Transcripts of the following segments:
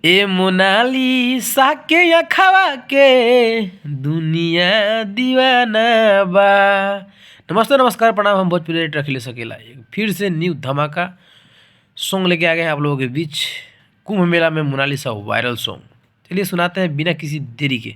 ए मोनालिसा के अखवा के दुनिया दीवाना बा। नमस्ते नमस्कार प्रणाम, हम भोजपुरी राइटर अखिलेश अकेला एक फिर से न्यू धमाका सॉन्ग लेके आ गए हैं आप लोगों के बीच। कुंभ मेला में मोनालिसा वायरल सॉन्ग, चलिए सुनाते हैं बिना किसी देरी के।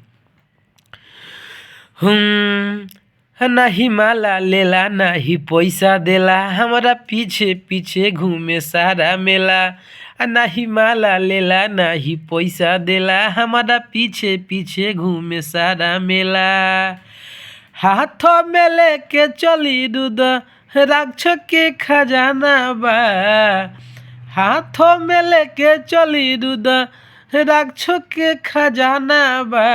ना ही माला लेला ना ही पैसा देला, हमारा पीछे पीछे घूमे सारा मेला। ना ही माला लेला ना ही पैसा देला, हमारा पीछे पीछे घूमे सारा मेला। हाथों में लेके चली दूध राक्ष के खजाना बा। हाथों में लेके चली दूध राक्ष के खजाना बा।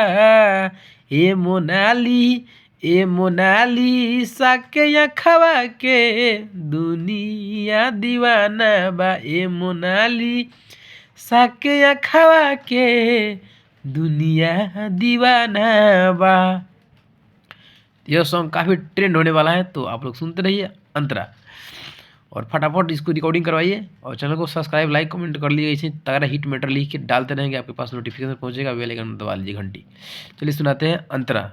ए मोनालिसा के अखवा के दुनिया दीवाना बा। ए मोनालिसा के अखवा के दुनिया दीवाना बा। यह सॉन्ग काफ़ी ट्रेंड होने वाला है, तो आप लोग सुनते रहिए अंतरा, और फटाफट इसको रिकॉर्डिंग करवाइए और चैनल को सब्सक्राइब लाइक कमेंट कर लीजिए। इसे तगड़ा हिट मैटर लिख के डालते रहेंगे, आपके पास नोटिफिकेशन पहुंचेगा, बेल आइकन दबा लीजिए घंटी। चलिए सुनाते हैं अंतरा।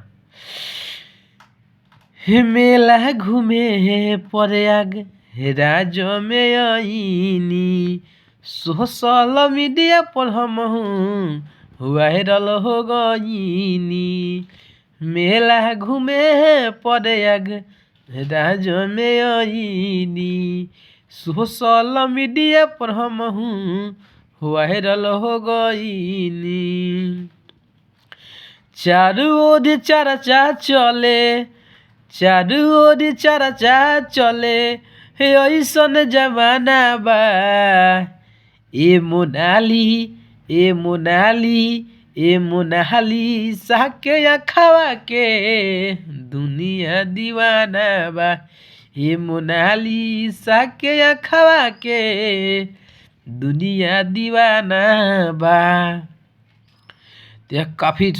हे मेला घूमे प्रयाग राजो में आईनी, सोशल मीडिया पर हम वायरल हो गईनी। मेला घूमे प्रयाग राजो में आईनी, सोशल मीडिया पर हम वायरल हो गईनी। चारू ओर चर्चा चले, चारू ओर चर्चा चले, ऐसन जमाना बा। ए मोनालिसा के अखवा के दुनिया दीवाना बा। ए मोनालिसा के अखवा के दुनिया दीवाना बा। तो यह काफ़ी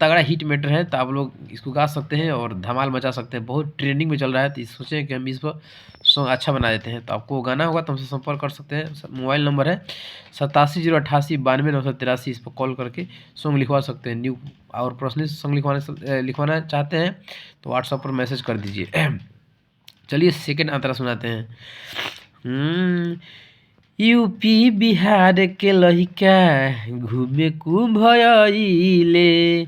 तगड़ा हिट मैटर है, तो आप लोग इसको गा सकते हैं और धमाल मचा सकते हैं। बहुत ट्रेंडिंग में चल रहा है, तो सोचें कि हम इस पर सॉन्ग अच्छा बना देते हैं। तो आपको गाना होगा तो हमसे संपर्क कर सकते हैं। मोबाइल नंबर है 8708892983। इस पर कॉल करके सॉन्ग लिखवा सकते हैं न्यू। और पर्सनली सॉन्ग लिखवाना चाहते हैं तो व्हाट्सएप पर मैसेज कर दीजिए। चलिए सेकेंड अंतरा सुनाते हैं। यूपी बिहार के लड़का घूमे कुंभ आइले,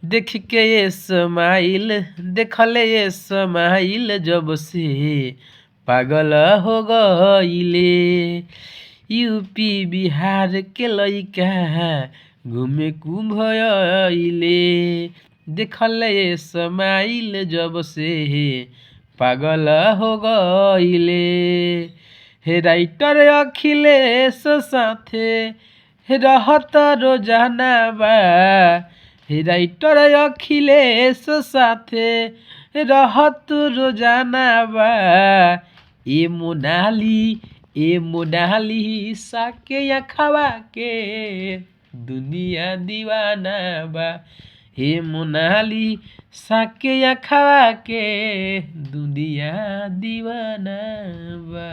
देख के ये स्माइल देखले ये स्माइल, जब से पागल हो गईले। यूपी बिहार के लड़का घूमे कुंभ आइले, देखले ये स्माइल, जब से पागल हो गईले। हे राइटर अखिलेश साथे रहत रोजाना बा। हे राइटर अखिलेश साथे रहत रोजाना बा। ए मोनालिसा के अखवा के दुनिया दीवाना बा। हे मोनालिसा के अखवा के दुनिया दीवाना बा।